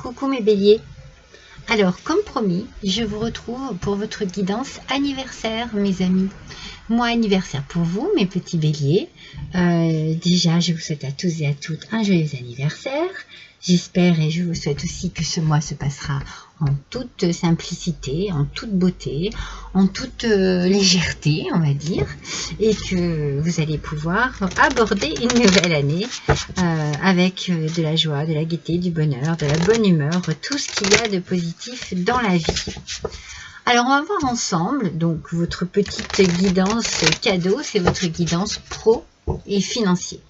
Coucou mes béliers. Alors, comme promis, je vous retrouve pour votre guidance anniversaire, mes amis. Mois anniversaire pour vous, mes petits béliers. Déjà, je vous souhaite à tous et à toutes un joyeux anniversaire. J'espère et je vous souhaite aussi que ce mois se passera en toute simplicité, en toute beauté, en toute légèreté, on va dire, et que vous allez pouvoir aborder une nouvelle année avec de la joie, de la gaieté, du bonheur, de la bonne humeur, tout ce qu'il y a de positif dans la vie. Alors, on va voir ensemble, donc votre petite guidance cadeau, c'est votre guidance pro et financier.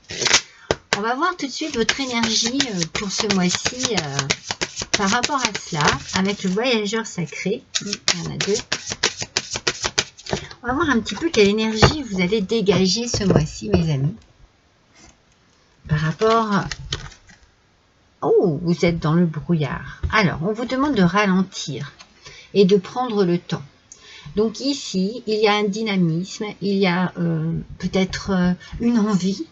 On va voir tout de suite votre énergie pour ce mois-ci par rapport à cela, avec le voyageur sacré. Il y en a deux. On va voir un petit peu quelle énergie vous allez dégager ce mois-ci, mes amis. Par rapport... Oh, vous êtes dans le brouillard. Alors, on vous demande de ralentir et de prendre le temps. Donc ici, il y a un dynamisme, il y a peut-être une envie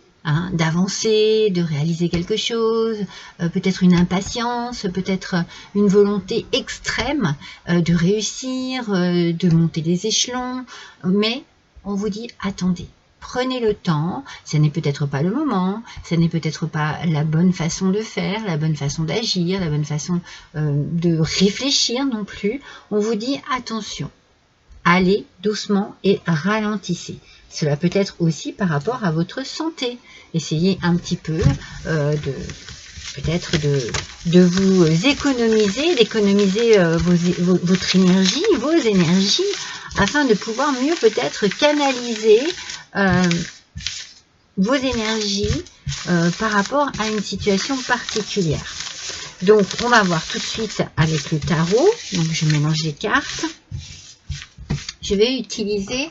d'avancer, de réaliser quelque chose, peut-être une impatience, peut-être une volonté extrême de réussir, de monter des échelons. Mais on vous dit, attendez. Prenez le temps, ce n'est peut-être pas le moment, ce n'est peut-être pas la bonne façon de faire, la bonne façon d'agir, la bonne façon de réfléchir non plus. On vous dit attention, allez doucement et ralentissez. Cela peut être aussi par rapport à votre santé. Essayez un petit peu peut-être de vous économiser, d'économiser votre énergie, vos énergies, afin de pouvoir mieux peut-être canaliser vos énergies par rapport à une situation particulière. Donc, on va voir tout de suite avec le tarot. Donc, je mélange les cartes. Je vais utiliser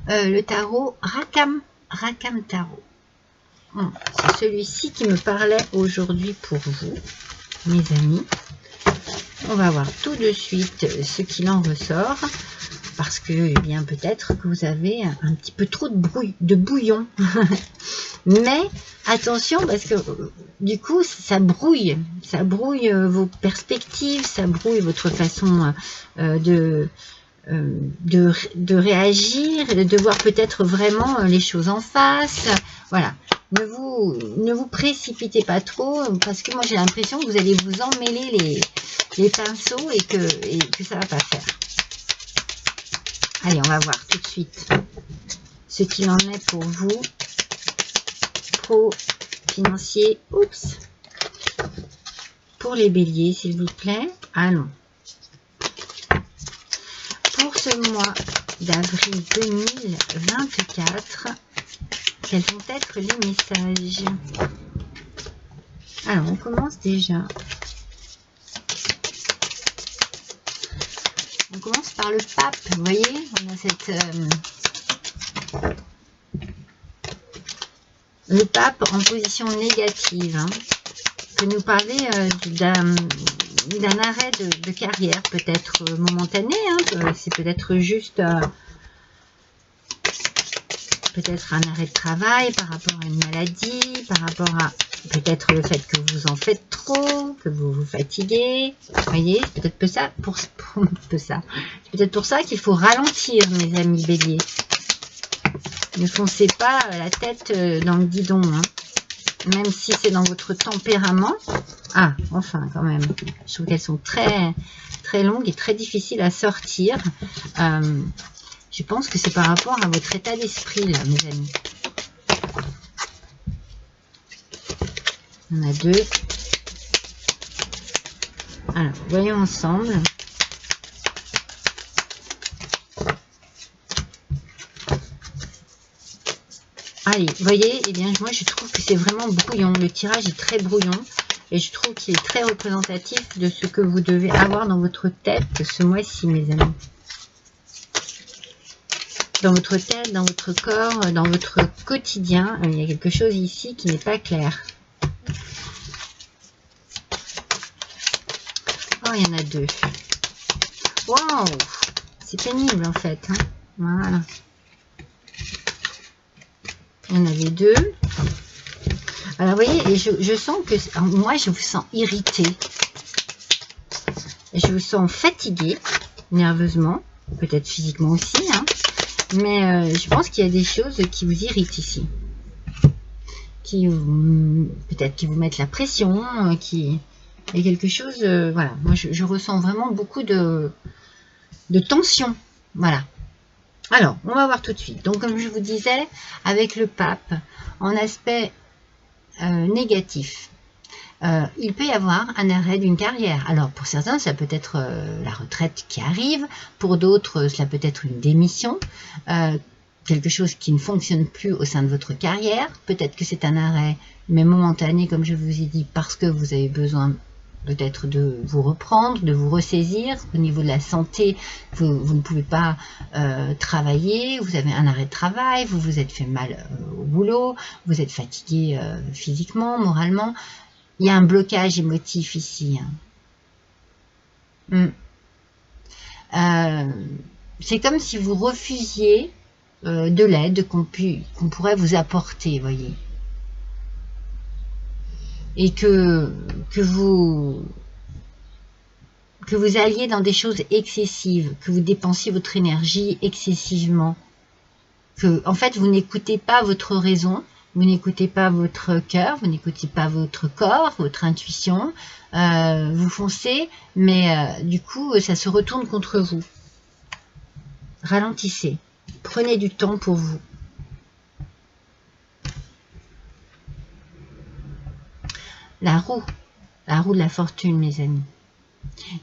le tarot Rakam Tarot. C'est celui-ci qui me parlait aujourd'hui pour vous, mes amis. On va voir tout de suite ce qu'il en ressort. Parce que, eh bien, peut-être que vous avez un petit peu trop de bouillon. Mais, attention, parce que, du coup, ça brouille vos perspectives, ça brouille votre façon de réagir, de voir peut-être vraiment les choses en face. Voilà. Ne vous précipitez pas trop, parce que moi, j'ai l'impression que vous allez vous emmêler les pinceaux et que ça va pas faire. Allez, on va voir tout de suite ce qu'il en est pour vous. Pro, financier, oups. Pour les béliers, s'il vous plaît. Allons. Pour ce mois d'avril 2024, quels vont être les messages? Alors, on commence déjà. On commence par le pape, vous voyez, on a le pape en position négative, peut nous parler d'un arrêt de carrière, peut-être momentané, c'est peut-être juste peut-être un arrêt de travail par rapport à une maladie, par rapport à peut-être le fait que vous en faites trop, que vous vous fatiguez. Vous voyez, c'est peut-être peut-être pour ça qu'il faut ralentir, mes amis béliers. Ne foncez pas la tête dans le guidon, même si c'est dans votre tempérament. Ah, enfin, quand même. Je trouve qu'elles sont très, très longues et très difficiles à sortir. Je pense que c'est par rapport à votre état d'esprit, là, mes amis. On a deux. Alors, voyons ensemble. Allez, vous voyez, eh bien, moi, je trouve que c'est vraiment brouillon. Le tirage est très brouillon. Et je trouve qu'il est très représentatif de ce que vous devez avoir dans votre tête ce mois-ci, mes amis. Dans votre tête, dans votre corps, dans votre quotidien, il y a quelque chose ici qui n'est pas clair. Oh, il y en a deux. Waouh! C'est pénible, en fait. Voilà. Il y en avait deux. Alors, vous voyez, et je sens que... moi, je vous sens irrité. Je vous sens fatigué, nerveusement, peut-être physiquement aussi, hein, mais je pense qu'il y a des choses qui vous irritent ici. Peut-être qui vous mettent la pression, qui il y a quelque chose, voilà, moi je ressens vraiment beaucoup de tension, voilà. Alors, on va voir tout de suite. Donc, comme je vous disais, avec le pape, en aspect négatif, il peut y avoir un arrêt d'une carrière. Alors, pour certains, ça peut être la retraite qui arrive. Pour d'autres, cela peut être une démission. Quelque chose qui ne fonctionne plus au sein de votre carrière. Peut-être que c'est un arrêt, mais momentané, comme je vous ai dit, parce que vous avez besoin peut-être de vous reprendre, de vous ressaisir. Au niveau de la santé, vous ne pouvez pas travailler, vous avez un arrêt de travail, vous vous êtes fait mal au boulot, vous êtes fatigué physiquement, moralement. Il y a un blocage émotif ici. C'est comme si vous refusiez de l'aide qu'on pourrait vous apporter, voyez. Et que vous alliez dans des choses excessives, que vous dépensiez votre énergie excessivement, que en fait vous n'écoutez pas votre raison, vous n'écoutez pas votre cœur, vous n'écoutez pas votre corps, votre intuition, vous foncez, mais du coup ça se retourne contre vous. Ralentissez, prenez du temps pour vous. La roue de la fortune, mes amis.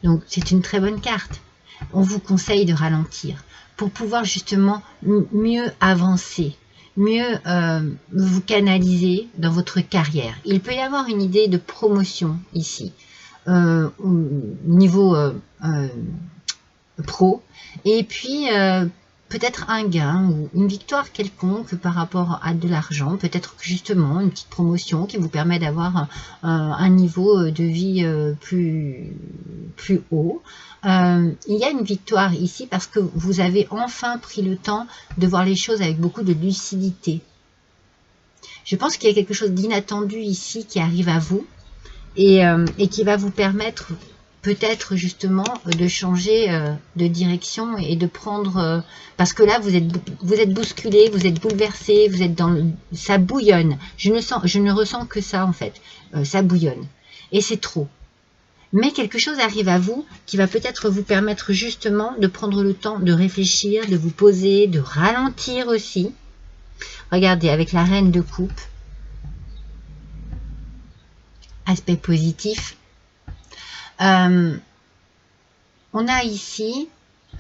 Donc c'est une très bonne carte. On vous conseille de ralentir pour pouvoir justement mieux avancer, mieux vous canaliser dans votre carrière. Il peut y avoir une idée de promotion ici, au niveau pro, et puis peut-être un gain ou une victoire quelconque par rapport à de l'argent, peut-être justement une petite promotion qui vous permet d'avoir un niveau de vie plus haut. Il y a une victoire ici parce que vous avez enfin pris le temps de voir les choses avec beaucoup de lucidité. Je pense qu'il y a quelque chose d'inattendu ici qui arrive à vous et qui va vous permettre peut-être justement de changer de direction et de prendre parce que là vous êtes bousculé, vous êtes bouleversé, vous êtes ça bouillonne. Je ne ressens que ça en fait, ça bouillonne et c'est trop. Mais quelque chose arrive à vous qui va peut-être vous permettre justement de prendre le temps de réfléchir, de vous poser, de ralentir aussi. Regardez avec la reine de coupe, aspect positif. On a ici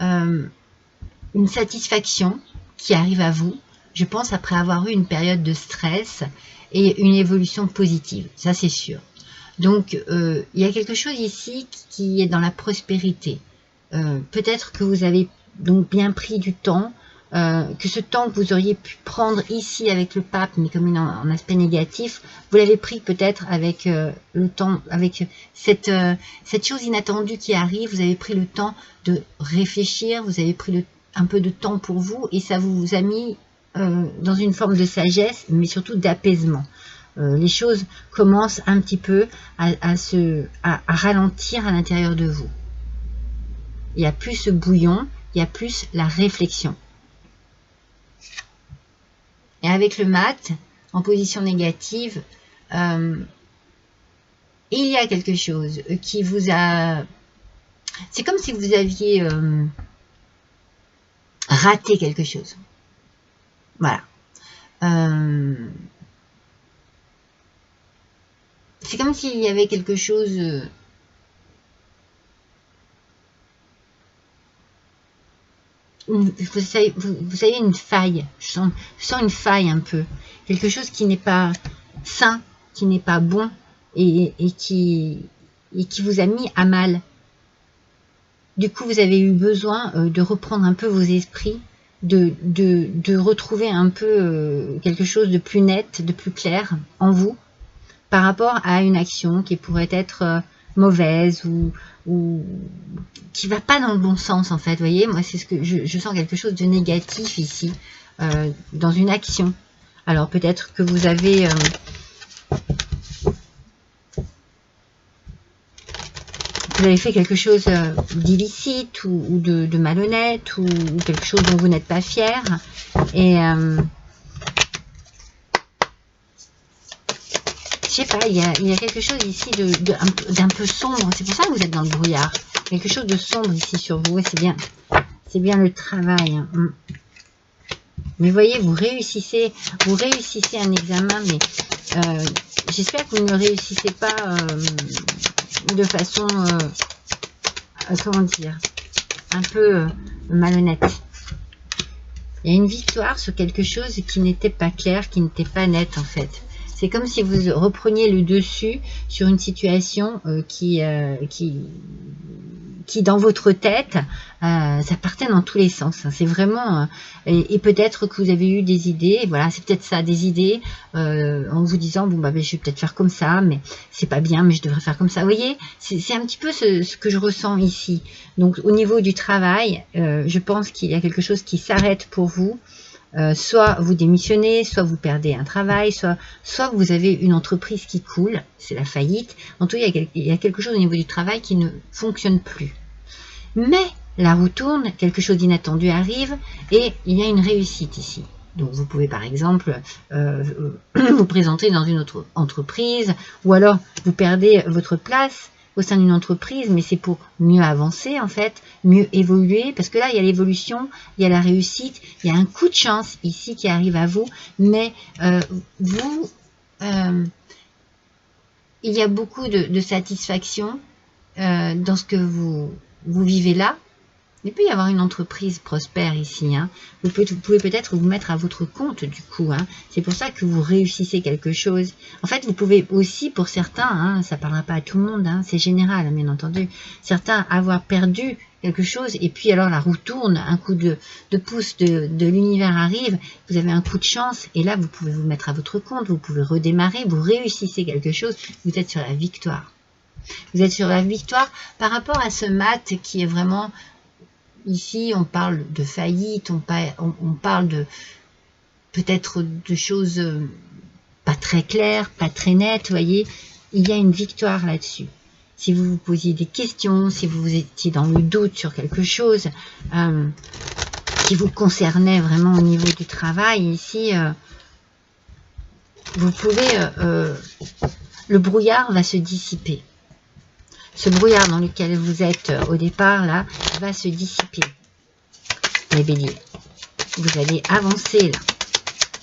une satisfaction qui arrive à vous, je pense après avoir eu une période de stress et une évolution positive, ça c'est sûr. Donc il y a quelque chose ici qui est dans la prospérité. Peut-être que vous avez donc bien pris du temps, que ce temps que vous auriez pu prendre ici avec le pape, mais comme en aspect négatif, vous l'avez pris peut-être avec le temps, avec cette chose inattendue qui arrive, vous avez pris le temps de réfléchir, vous avez pris un peu de temps pour vous, et ça vous a mis dans une forme de sagesse, mais surtout d'apaisement. Les choses commencent un petit peu à ralentir à l'intérieur de vous. Il n'y a plus ce bouillon, il y a plus la réflexion. Et avec le mat, en position négative, il y a quelque chose qui vous a... C'est comme si vous aviez raté quelque chose. Voilà. C'est comme s'il y avait quelque chose... Vous savez, une faille, je sens une faille un peu, quelque chose qui n'est pas sain, qui n'est pas bon et qui vous a mis à mal. Du coup, vous avez eu besoin de reprendre un peu vos esprits, de retrouver un peu quelque chose de plus net, de plus clair en vous par rapport à une action qui pourrait être mauvaise ou qui va pas dans le bon sens en fait. Vous voyez, moi c'est ce que je sens, quelque chose de négatif ici dans une action. Alors peut-être que vous avez vous avez fait quelque chose d'illicite ou de malhonnête ou quelque chose dont vous n'êtes pas fier. Et je sais pas, il y a quelque chose ici d'un peu sombre. C'est pour ça que vous êtes dans le brouillard. Quelque chose de sombre ici sur vous. C'est bien le travail. Hein. Mais voyez, vous réussissez un examen, mais j'espère que vous ne réussissez pas de façon, comment dire, un peu malhonnête. Il y a une victoire sur quelque chose qui n'était pas clair, qui n'était pas net en fait. C'est comme si vous repreniez le dessus sur une situation qui dans votre tête, ça partait dans tous les sens. C'est vraiment... et peut-être que vous avez eu des idées, voilà, c'est peut-être ça, des idées, en vous disant, bon, bah, je vais peut-être faire comme ça, mais c'est pas bien, mais je devrais faire comme ça. Vous voyez, c'est un petit peu ce que je ressens ici. Donc, au niveau du travail, je pense qu'il y a quelque chose qui s'arrête pour vous. Soit vous démissionnez, soit vous perdez un travail, soit vous avez une entreprise qui coule, c'est la faillite. En tout cas, il y a quelque chose au niveau du travail qui ne fonctionne plus. Mais la roue tourne, quelque chose d'inattendu arrive et il y a une réussite ici. Donc vous pouvez par exemple vous présenter dans une autre entreprise ou alors vous perdez votre place au sein d'une entreprise, mais c'est pour mieux avancer en fait, mieux évoluer, parce que là il y a l'évolution, il y a la réussite, il y a un coup de chance ici qui arrive à vous, mais il y a beaucoup de satisfaction dans ce que vous vivez là. Il peut y avoir une entreprise prospère ici. Hein. Vous pouvez peut-être vous mettre à votre compte du coup. Hein. C'est pour ça que vous réussissez quelque chose. En fait, vous pouvez aussi, pour certains, hein, ça ne parlera pas à tout le monde, hein, c'est général, bien entendu, certains avoir perdu quelque chose et puis alors la roue tourne, un coup de pouce de l'univers arrive, vous avez un coup de chance et là, vous pouvez vous mettre à votre compte, vous pouvez redémarrer, vous réussissez quelque chose, vous êtes sur la victoire. Vous êtes sur la victoire par rapport à ce mat qui est vraiment... Ici, on parle de faillite, on parle de peut-être de choses pas très claires, pas très nettes, vous voyez. Il y a une victoire là-dessus. Si vous vous posiez des questions, si vous étiez dans le doute sur quelque chose qui vous concernait vraiment au niveau du travail, ici, vous pouvez... le brouillard va se dissiper. Ce brouillard dans lequel vous êtes au départ, là, va se dissiper. Les béliers, vous allez avancer, là.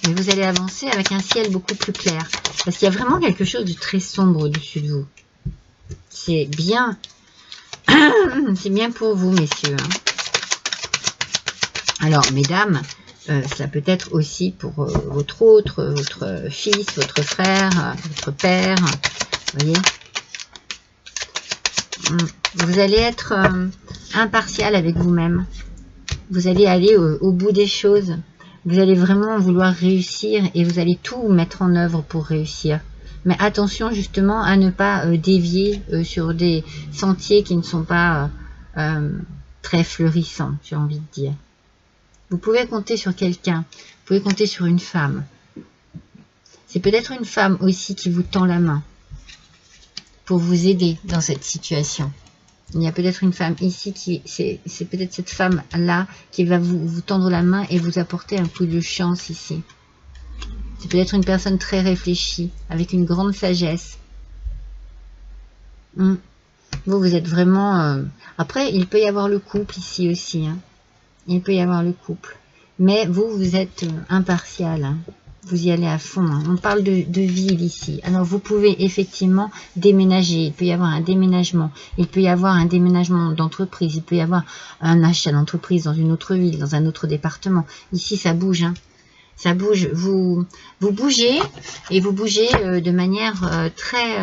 Mais vous allez avancer avec un ciel beaucoup plus clair. Parce qu'il y a vraiment quelque chose de très sombre au-dessus de vous. C'est bien. C'est bien pour vous, messieurs. Hein. Alors, mesdames, cela peut être aussi pour votre fils, votre frère, votre père. Vous voyez ? Vous allez être impartial avec vous-même. Vous allez aller au bout des choses. Vous allez vraiment vouloir réussir et vous allez tout mettre en œuvre pour réussir. Mais attention justement à ne pas dévier sur des sentiers qui ne sont pas très fleurissants, j'ai envie de dire. Vous pouvez compter sur quelqu'un. Vous pouvez compter sur une femme. C'est peut-être une femme aussi qui vous tend la main pour vous aider dans cette situation. Il y a peut-être une femme ici qui, c'est peut-être cette femme-là qui va vous tendre la main et vous apporter un coup de chance ici. C'est peut-être une personne très réfléchie, avec une grande sagesse. Vous êtes vraiment... Après, il peut y avoir le couple ici aussi. Hein. Il peut y avoir le couple. Mais vous êtes impartial. Hein. Vous y allez à fond. Hein. On parle de ville ici. Alors, vous pouvez effectivement déménager. Il peut y avoir un déménagement. Il peut y avoir un déménagement d'entreprise. Il peut y avoir un achat d'entreprise dans une autre ville, dans un autre département. Ici, ça bouge. Hein. Ça bouge. Vous bougez et vous bougez de manière très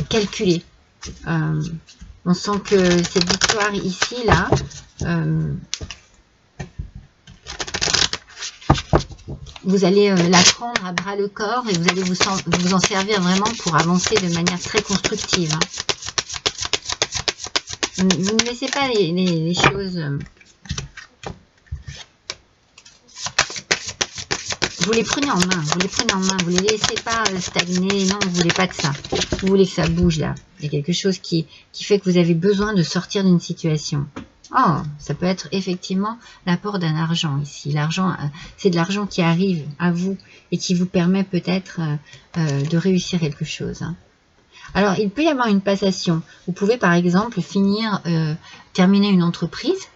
calculée. On sent que cette victoire ici, là... vous allez la prendre à bras le corps et vous allez vous en servir vraiment pour avancer de manière très constructive. Hein. Vous ne laissez pas les choses... vous les prenez en main, vous les prenez en main, vous les laissez pas stagner, non, vous voulez pas de ça. Vous voulez que ça bouge là. Il y a quelque chose qui fait que vous avez besoin de sortir d'une situation. Oh, ça peut être effectivement l'apport d'un argent ici. L'argent, c'est de l'argent qui arrive à vous et qui vous permet peut-être de réussir quelque chose. Hein. Alors, il peut y avoir une passation. Vous pouvez par exemple terminer une entreprise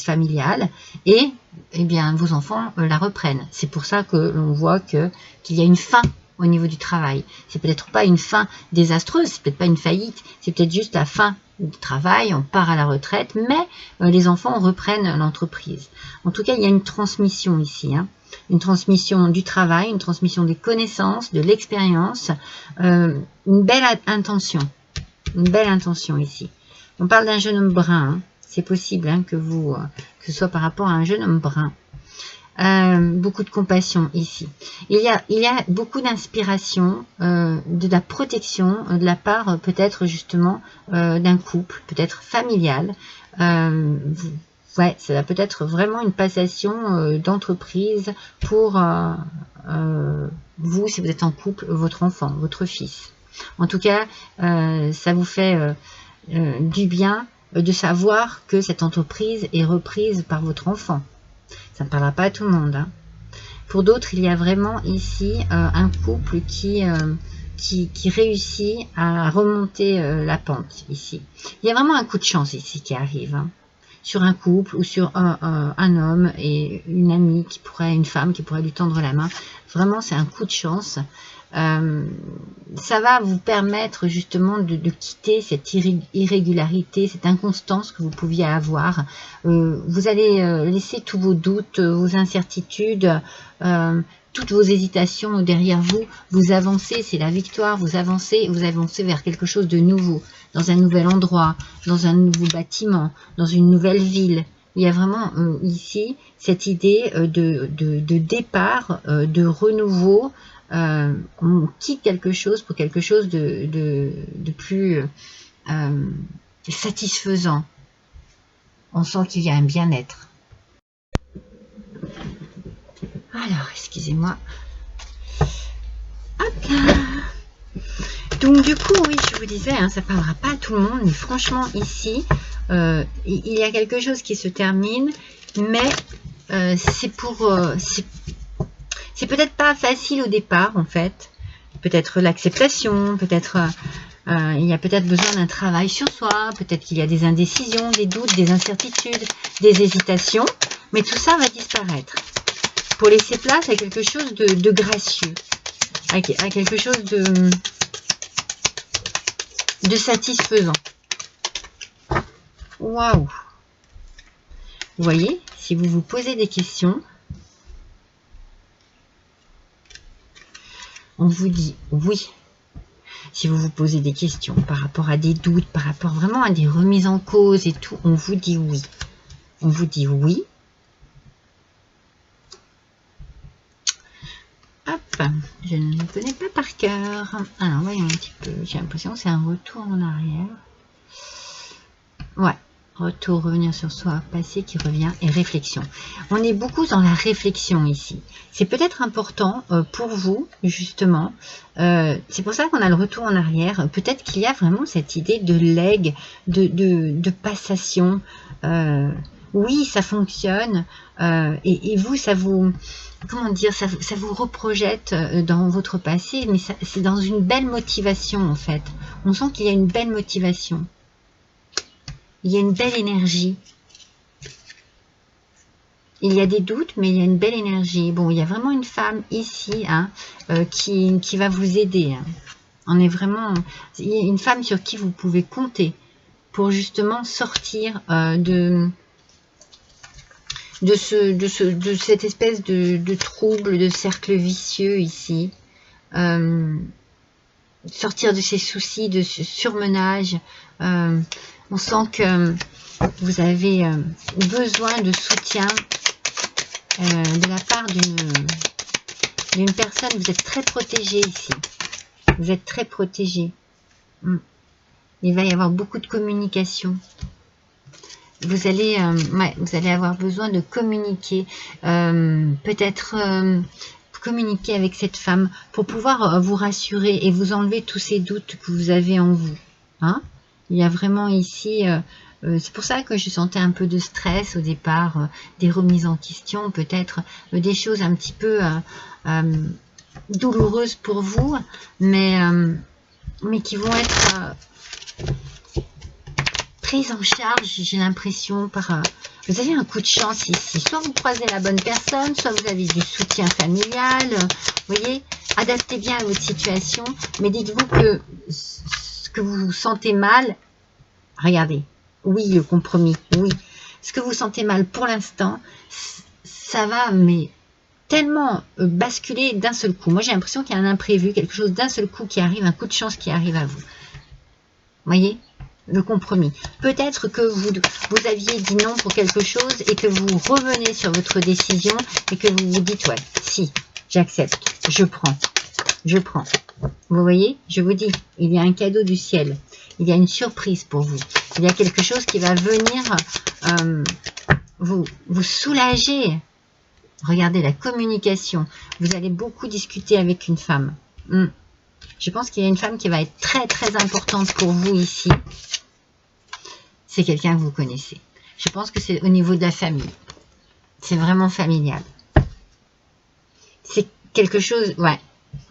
familiale, et eh bien vos enfants la reprennent. C'est pour ça que l'on voit qu'il y a une fin au niveau du travail. C'est peut-être pas une fin désastreuse, c'est peut-être pas une faillite, c'est peut-être juste la fin du travail, on part à la retraite, mais les enfants reprennent l'entreprise. En tout cas, il y a une transmission ici, hein. Une transmission du travail, une transmission des connaissances, de l'expérience, une belle intention ici. On parle d'un jeune homme brun, hein. C'est possible hein, que ce soit par rapport à un jeune homme brun. Beaucoup de compassion ici. Il y a beaucoup d'inspiration, de la protection de la part peut-être justement d'un couple, peut-être familial. Ouais, ça va peut-être vraiment une passation d'entreprise pour vous, si vous êtes en couple, votre enfant, votre fils. En tout cas, ça vous fait du bien de savoir que cette entreprise est reprise par votre enfant. Ça ne parlera pas à tout le monde. Hein. Pour d'autres, il y a vraiment ici un couple qui réussit à remonter la pente ici. Il y a vraiment un coup de chance ici qui arrive. Hein. Sur un couple ou sur un homme et une amie une femme qui pourrait lui tendre la main. Vraiment, c'est un coup de chance. Ça va vous permettre justement de quitter cette irrégularité, cette inconstance que vous pouviez avoir. Vous allez laisser tous vos doutes, vos incertitudes, toutes vos hésitations derrière vous. Vous avancez, c'est la victoire, vous avancez vers quelque chose de nouveau, dans un nouvel endroit, dans un nouveau bâtiment, dans une nouvelle ville. Il y a vraiment ici cette idée de départ, de renouveau. On quitte quelque chose pour quelque chose de plus satisfaisant. On sent qu'il y a un bien-être. Alors, excusez-moi. Hop là. Donc du coup, oui, je vous disais, hein, ça ne parlera pas à tout le monde, mais franchement, ici, il y a quelque chose qui se termine, mais c'est peut-être pas facile au départ, en fait. Peut-être l'acceptation, peut-être il y a peut-être besoin d'un travail sur soi, peut-être qu'il y a des indécisions, des doutes, des incertitudes, des hésitations, mais tout ça va disparaître. Pour laisser place à quelque chose de gracieux, à quelque chose de satisfaisant. Waouh! Vous voyez, si vous vous posez des questions, on vous dit oui. Si vous vous posez des questions par rapport à des doutes, par rapport vraiment à des remises en cause et tout, on vous dit oui. On vous dit oui. Hop, je ne le connais pas par cœur. Alors, voyons un petit peu. J'ai l'impression que c'est un retour en arrière. Ouais. Retour, revenir sur soi, passé qui revient et réflexion. On est beaucoup dans la réflexion ici. C'est peut-être important pour vous, justement. C'est pour ça qu'on a le retour en arrière. Peut-être qu'il y a vraiment cette idée de legs, de passation. Oui, ça fonctionne. Et vous, ça vous... Comment dire, ça vous reprojette dans votre passé, mais c'est dans une belle motivation, en fait. On sent qu'il y a une belle motivation. Il y a une belle énergie. Il y a des doutes, mais il y a une belle énergie. Bon, il y a vraiment une femme ici hein, qui va vous aider. Hein. On est vraiment... Il y a une femme sur qui vous pouvez compter pour justement sortir de cette espèce de trouble, de cercle vicieux ici. Sortir de ces soucis, de ce surmenage. On sent que vous avez besoin de soutien de la part d'une personne. Vous êtes très protégé ici. Vous êtes très protégé. Il va y avoir beaucoup de communication. vous allez avoir besoin de communiquer, peut-être communiquer avec cette femme pour pouvoir vous rassurer et vous enlever tous ces doutes que vous avez en vous. Hein? Il y a vraiment ici, c'est pour ça que je sentais un peu de stress au départ, des remises en question, peut-être des choses un petit peu douloureuses pour vous, mais qui vont être prises en charge, j'ai l'impression, par... vous avez un coup de chance ici. Soit vous croisez la bonne personne, soit vous avez du soutien familial. Vous voyez, adaptez bien à votre situation, mais dites-vous que ce que vous sentez mal, regardez, oui, le compromis, oui. Ce que vous sentez mal pour l'instant, ça va, mais tellement basculer d'un seul coup. Moi, j'ai l'impression qu'il y a un imprévu, quelque chose d'un seul coup qui arrive, un coup de chance qui arrive à vous. Vous voyez, le compromis. Peut-être que vous aviez dit non pour quelque chose et que vous revenez sur votre décision et que vous vous dites, ouais, si, j'accepte, je prends. Vous voyez, je vous dis, il y a un cadeau du ciel. Il y a une surprise pour vous. Il y a quelque chose qui va venir vous soulager. Regardez la communication. Vous allez beaucoup discuter avec une femme. Je pense qu'il y a une femme qui va être très très importante pour vous ici. C'est quelqu'un que vous connaissez. Je pense que c'est au niveau de la famille. C'est vraiment familial. C'est quelque chose, ouais,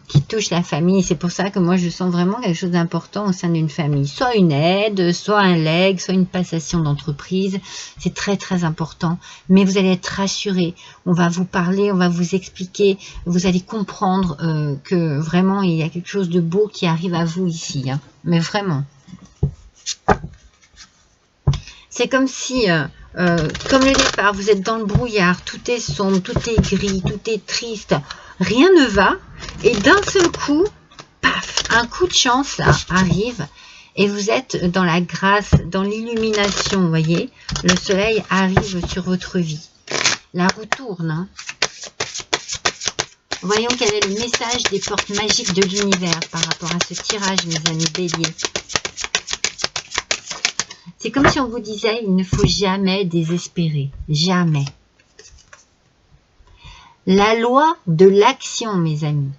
qui touche la famille. C'est pour ça que moi je sens vraiment quelque chose d'important au sein d'une famille. Soit une aide, soit un legs, soit une passation d'entreprise. C'est très très important. Mais vous allez être rassurés. On va vous parler, on va vous expliquer. Vous allez comprendre que vraiment il y a quelque chose de beau qui arrive à vous ici. Hein. Mais vraiment. C'est comme si, comme le départ, vous êtes dans le brouillard. Tout est sombre, tout est gris, tout est triste. Rien ne va. Et d'un seul coup, paf, un coup de chance là arrive et vous êtes dans la grâce, dans l'illumination, vous voyez. Le soleil arrive sur votre vie. La roue tourne. Hein. Voyons quel est le message des portes magiques de l'univers par rapport à ce tirage, mes amis béliers. C'est comme si on vous disait, il ne faut jamais désespérer. Jamais. La loi de l'action, mes amis.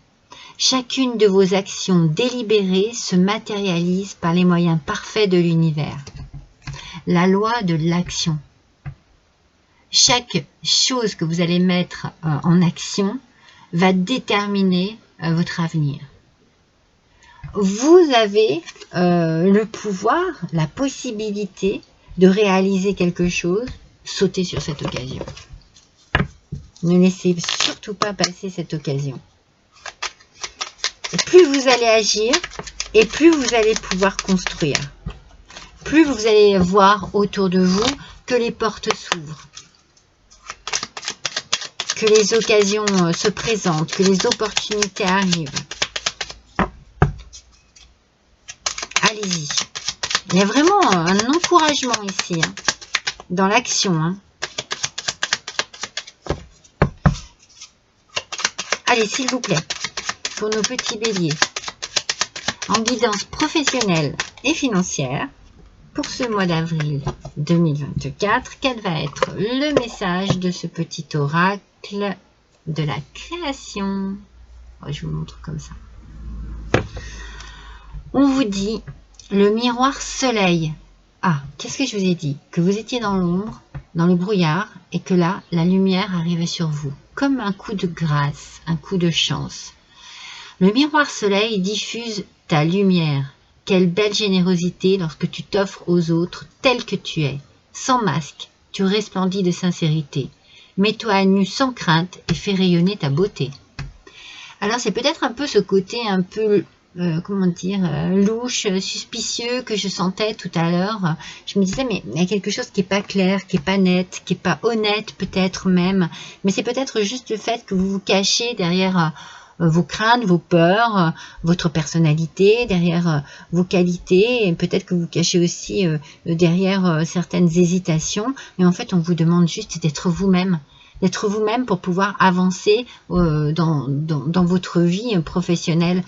Chacune de vos actions délibérées se matérialise par les moyens parfaits de l'univers. La loi de l'action. Chaque chose que vous allez mettre en action va déterminer votre avenir. Vous avez le pouvoir, la possibilité de réaliser quelque chose, sautez sur cette occasion. Ne laissez surtout pas passer cette occasion. Et plus vous allez agir, et plus vous allez pouvoir construire. Plus vous allez voir autour de vous que les portes s'ouvrent, que les occasions se présentent, que les opportunités arrivent. Allez-y. Il y a vraiment un encouragement ici, hein, dans l'action. Hein. Allez, s'il vous plaît, pour nos petits béliers, en guidance professionnelle et financière, pour ce mois d'avril 2024, quel va être le message de ce petit oracle de la création? Je vous montre comme ça. On vous dit le miroir soleil. Ah, qu'est-ce que je vous ai dit? Que vous étiez dans l'ombre, dans le brouillard, et que là, la lumière arrivait sur vous. Comme un coup de grâce, un coup de chance. Le miroir soleil diffuse ta lumière. Quelle belle générosité lorsque tu t'offres aux autres tel que tu es. Sans masque, tu resplendis de sincérité. Mets-toi à nu sans crainte et fais rayonner ta beauté. Alors c'est peut-être un peu ce côté un peu... comment dire, louche, suspicieux que je sentais tout à l'heure. Je me disais, mais il y a quelque chose qui n'est pas clair, qui n'est pas net, qui n'est pas honnête peut-être même. Mais c'est peut-être juste le fait que vous vous cachez derrière vos craintes, vos peurs, votre personnalité, derrière vos qualités. Et peut-être que vous cachez aussi derrière certaines hésitations. Mais en fait, on vous demande juste d'être vous-même. d'être vous-même pour pouvoir avancer dans votre vie professionnelle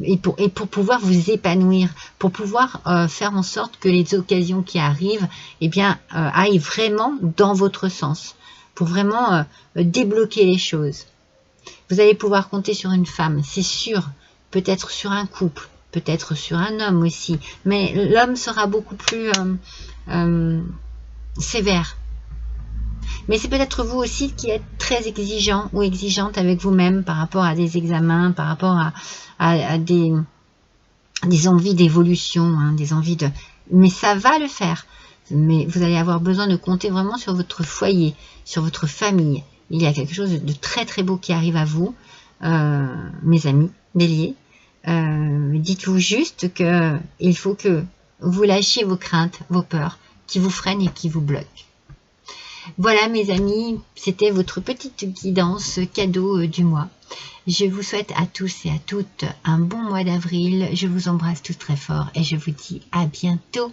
et pour pouvoir vous épanouir, pour pouvoir faire en sorte que les occasions qui arrivent eh bien, aillent vraiment dans votre sens, pour vraiment débloquer les choses. Vous allez pouvoir compter sur une femme, c'est sûr, peut-être sur un couple, peut-être sur un homme aussi, mais l'homme sera beaucoup plus sévère. Mais c'est peut-être vous aussi qui êtes très exigeant ou exigeante avec vous-même par rapport à des examens, par rapport à des envies d'évolution, hein, des envies de... Mais ça va le faire. Mais vous allez avoir besoin de compter vraiment sur votre foyer, sur votre famille. Il y a quelque chose de très très beau qui arrive à vous, mes amis béliers. Dites-vous juste que il faut que vous lâchiez vos craintes, vos peurs, qui vous freinent et qui vous bloquent. Voilà mes amis, c'était votre petite guidance cadeau du mois. Je vous souhaite à tous et à toutes un bon mois d'avril. Je vous embrasse tous très fort et je vous dis à bientôt.